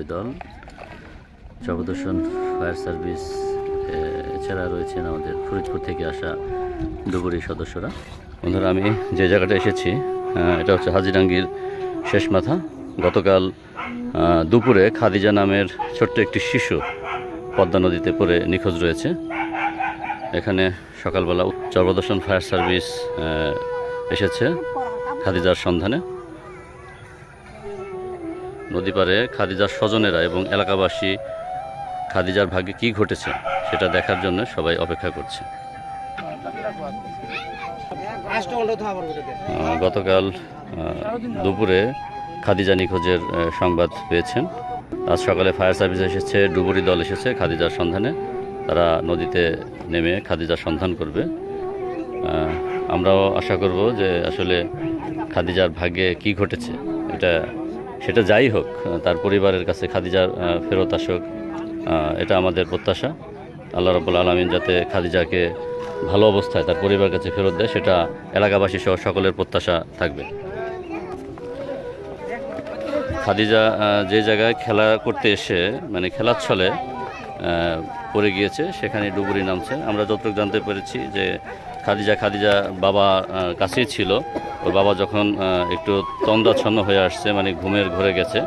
ডুবুরি দল, চরপদর্শন fire service, এছাড়া রয়েছেন আমাদের ফরিদপুর থেকে আসা ডুবুরি সদস্যরা। বন্ধুরা, আমি যে জায়গাটা এসেছি এটা হচ্ছে হাজিরাঙ্গীর শেষ মাথা। গতকাল দুপুরে খাদিজা নামের ছোট্ট একটি শিশু পদ্মা নদীতে পড়ে নিখোঁজ রয়েছে। এখানে সকালবেলা চরপদর্শন ফায়ার সার্ভিস এসেছে খাদিজার সন্ধানে। নদী পাড়ে খাদিজার স্বজনেরা এবং এলাকাবাসী খাদিজার ভাগ্যে কী ঘটেছে সেটা দেখার জন্য সবাই অপেক্ষা করছে। গতকাল দুপুরে খাদিজা নিখোঁজের সংবাদ পেয়েছেন। আজ সকালে ফায়ার সার্ভিস এসেছে, ডুবুরি দল এসেছে খাদিজার সন্ধানে। তারা নদীতে নেমে খাদিজার সন্ধান করবে। আমরাও আশা করব যে আসলে খাদিজার ভাগ্যে কি ঘটেছে সেটা যাই হোক, তার পরিবারের কাছে খাদিজার ফেরত আসুক, এটা আমাদের প্রত্যাশা। আল্লাহ রাব্বুল আলামিন যাতে খাদিজাকে ভালো অবস্থায় তার পরিবারের কাছে ফেরত দেয়, সেটা এলাকাবাসী সহ সকলের প্রত্যাশা থাকবে। খাদিজা যে জায়গায় খেলা করতে এসে খেলার ছলে পড়ে গিয়েছে, সেখানে ডুবুরি নামছে। আমরা যতটুকু জানতে পেরেছি যে খাদিজা বাবা কাছেই ছিল। ওর বাবা যখন একটু তন্দ্রাচ্ছন্ন হয়ে আসছে, ঘুমের ঘরে গেছে,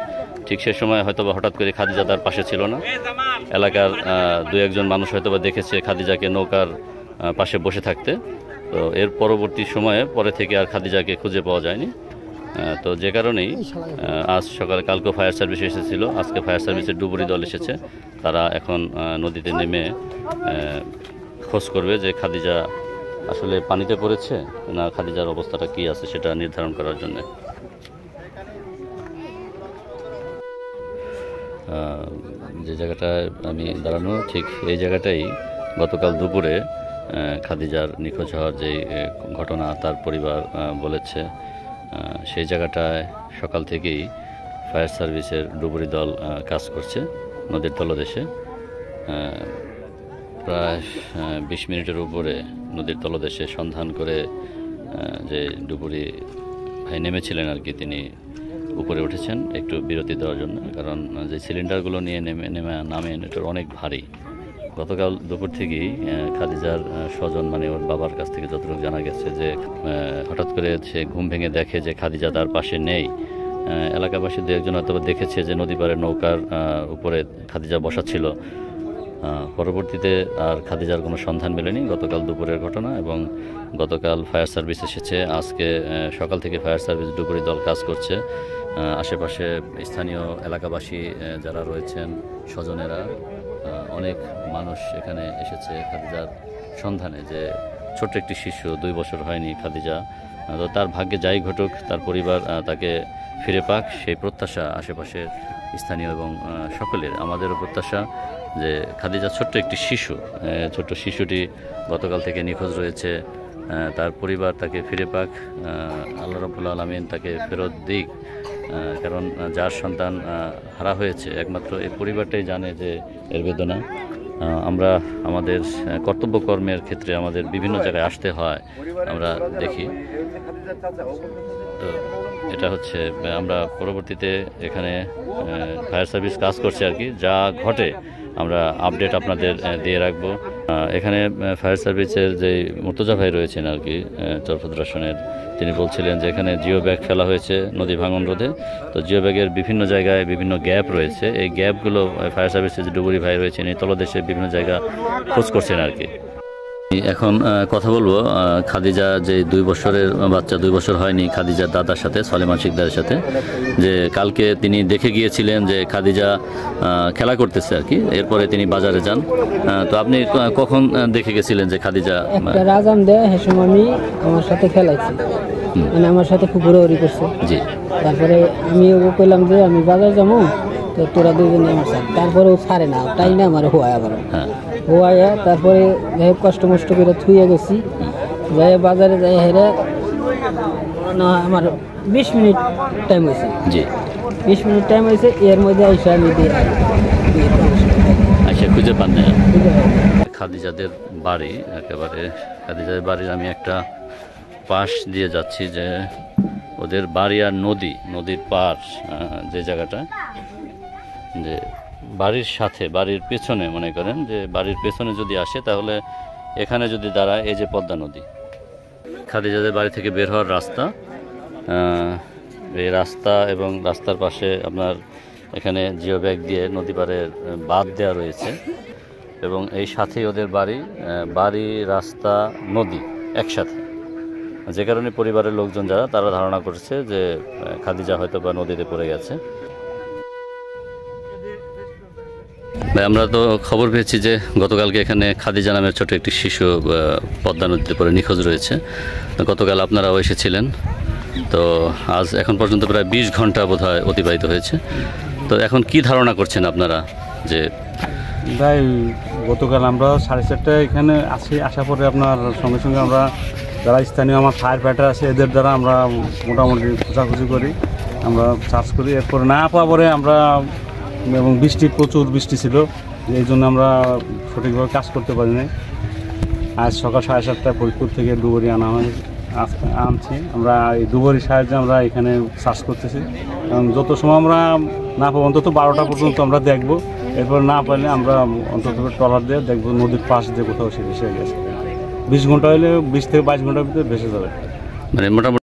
ঠিক সে সময় হয়তোবা হঠাৎ করে খাদিজা তার পাশে ছিল না। এলাকার দু একজন মানুষ হয়তোবা দেখেছে খাদিজাকে নৌকার পাশে বসে থাকতে। তো এর পরবর্তী সময়ে পরে থেকে আর খাদিজাকে খুঁজে পাওয়া যায়নি। তো যে কারণেই আজ সকালে, কালকে ফায়ার সার্ভিস এসেছিল, আজকে ফায়ার সার্ভিসের ডুবুরি দল এসেছে। তারা এখন নদীতে নেমে খোঁজ করবে যে খাদিজা আসলে পানিতে পড়েছে না খাদিজার অবস্থাটা কি আছে সেটা নির্ধারণ করার জন্য। যে জায়গাটায় আমি দাঁড়ানো, ঠিক এই জায়গাটাই গতকাল দুপুরে খাদিজার নিখোঁজ হওয়ার যে ঘটনা তার পরিবার বলেছে। সেই জায়গাটায় সকাল থেকেই ফায়ার সার্ভিসের ডুবুরি দল কাজ করছে নদীর তলদেশে। প্রায় 20 মিনিটের উপরে নদীর তলদেশে সন্ধান করে যে ডুবুরি ভাই নেমেছিলেন আর কি, তিনি উপরে উঠেছেন একটু বিরতি দেওয়ার জন্য। কারণ যে সিলিন্ডারগুলো নিয়ে নামেন এটা অনেক ভারী। গতকাল দুপুর থেকেই খাদিজার স্বজন ওর বাবার কাছ থেকে যতটুকু জানা গেছে যে হঠাৎ করে সে ঘুম ভেঙে দেখে যে খাদিজা তার পাশে নেই। এলাকাবাসী দু একজন হয়তো দেখেছে যে নদী পাড়ে নৌকার উপরে খাদিজা বসা ছিল। পরবর্তীতে আর খাদিজার কোনো সন্ধান মেলেনি। গতকাল দুপুরের ঘটনা, এবং গতকাল ফায়ার সার্ভিস এসেছে। আজকে সকাল থেকে ফায়ার সার্ভিস ডুবুরি দল কাজ করছে। আশেপাশে স্থানীয় এলাকাবাসী যারা রয়েছেন, স্বজনেরা, অনেক মানুষ এখানে এসেছে খাদিজার সন্ধানে। যে ছোট্ট একটি শিশু, 2 বছর হয়নি খাদিজা, তো তার ভাগ্যে যাই ঘটুক, তার পরিবার তাকে ফিরে পাক, সেই প্রত্যাশা আশেপাশের স্থানীয় এবং সকলের। আমাদেরও প্রত্যাশা যে খাদিজা ছোট্ট একটি শিশু, ছোট্ট শিশুটি গতকাল থেকে নিখোঁজ রয়েছে, তার পরিবার তাকে ফিরে পাক, আল্লাহ রাব্বুল আলামিন তাকে ফেরত দিক। কারণ যার সন্তান হারা হয়েছে, একমাত্র এই পরিবারটাই জানে যে এর বেদনা। আমরা আমাদের কর্তব্যকর্মের ক্ষেত্রে আমাদের বিভিন্ন জায়গায় আসতে হয়, আমরা দেখি। তো এটা হচ্ছে, আমরা পরবর্তীতে এখানে ফায়ার সার্ভিস কাজ করছে আর কি, যা ঘটে আমরা আপডেট আপনাদের দিয়ে রাখবো। এখানে ফায়ার সার্ভিসের যে মুর্তজা ভাই রয়েছেন আর কি চরপদর্শনের, তিনি বলছিলেন যে এখানে জিও ব্যাগ ফেলা হয়েছে নদী ভাঙন রোধে। তো জিও ব্যাগের বিভিন্ন জায়গায় বিভিন্ন গ্যাপ রয়েছে। এই গ্যাপগুলো ফায়ার সার্ভিসের যে ডুবুরি ভাই রয়েছেন এই তলদেশে বিভিন্ন জায়গা খোঁজ করছেন আর কি। এখন কথা বলবো খাদিজা, যে 2 বছরের বাচ্চা, 2 বছর হয়নি, খাদিজার দাদার সাথে, সলেমান শিকদারের সাথে। যে কালকে তিনি দেখে গিয়েছিলেন যে খাদিজা খেলা করতেছে আর কি, এরপরে তিনি বাজারে যান। তো আপনি কখন দেখে গেছিলেন যে খাদিজা? রাজাম দেয় সে সময় আমি আমার সাথে খেলাইছি, আমার সাথে খুব ঘোরাঘুরি করছে। জি, তারপরে আমি ওকে কইলাম যে আমি বাজার যাবো, তো তোরা দুজনে আমার সাথে। তারপরে ও ছাড়ে না, তাই না আমার হওয়া আবার হওয়া। তারপরে যাই কষ্ট মষ্ট করে থুয়ে গেছি, যাই বাজারে যাই হেরে না আমার 20 মিনিট টাইম হয়েছে। জি, 20 মিনিট টাইম হয়েছে। এর মধ্যে আইসা আমি খুঁজে পান না। খাদিজাদের বাড়ি, একেবারে খাদিজাদের বাড়ির আমি একটা পাশ দিয়ে যাচ্ছি, যে ওদের বাড়ি আর নদীর পার যে জায়গাটা, যে বাড়ির সাথে বাড়ির পেছনে মনে করেন যে বাড়ির পেছনে যদি আসে তাহলে এখানে যদি দাঁড়ায়, এই যে পদ্মা নদী, খাদিজাদের বাড়ি থেকে বের হওয়ার রাস্তা, এই রাস্তা এবং রাস্তার পাশে আপনার এখানে জিও ব্যাগ দিয়ে নদী পাড়ের বাঁধ দেওয়া রয়েছে এবং এই সাথেই ওদের বাড়ি রাস্তা নদী একসাথে, যে কারণে পরিবারের লোকজন যারা তারা ধারণা করছে যে খাদিজা হয়তো বা নদীতে পড়ে গেছে। ভাই, আমরা তো খবর পেয়েছি যে গতকালকে এখানে খাদিজা নামের ছোট একটি শিশু পদ্মা নদীতে পড়ে নিখোঁজ রয়েছে। গতকাল আপনারাও এসেছিলেন, তো আজ এখন পর্যন্ত প্রায় 20 ঘন্টা বোধহয় অতিবাহিত হয়েছে। তো এখন কি ধারণা করছেন আপনারা? যে ভাই, গতকাল আমরা 4:30টায় এখানে আসার পরে আপনার সঙ্গে সঙ্গে আমরা যারা স্থানীয় আমার ফায়ার ফাইটার আছে এদের দ্বারা আমরা মোটামুটি খোঁজাখুঁজি করি, আমরা সার্চ করি। এরপরে না পাওয়া পরে আমরা, এবং প্রচুর বৃষ্টি ছিল, এই জন্য আমরা সঠিকভাবে কাজ করতে পারিনি। আজ সকাল 7:30টায় ফরিদপুর থেকে ডুবুরি আনছি। আমরা এই ডুবুরির সাহায্যে আমরা এখানে সার্চ করতেছি, এবং যত সময় আমরা না পাবো অন্তত 12টা পর্যন্ত আমরা দেখব। এরপর না পাইলে আমরা অন্তত ট্রলার দিয়ে দেখবো নদীর পাশ দিয়ে কোথাও সে ভেসে গেছে। 20 ঘন্টা হলে 20 থেকে 22 ঘন্টার ভিতরে ভেসে যাবে। মানে মোটামুটি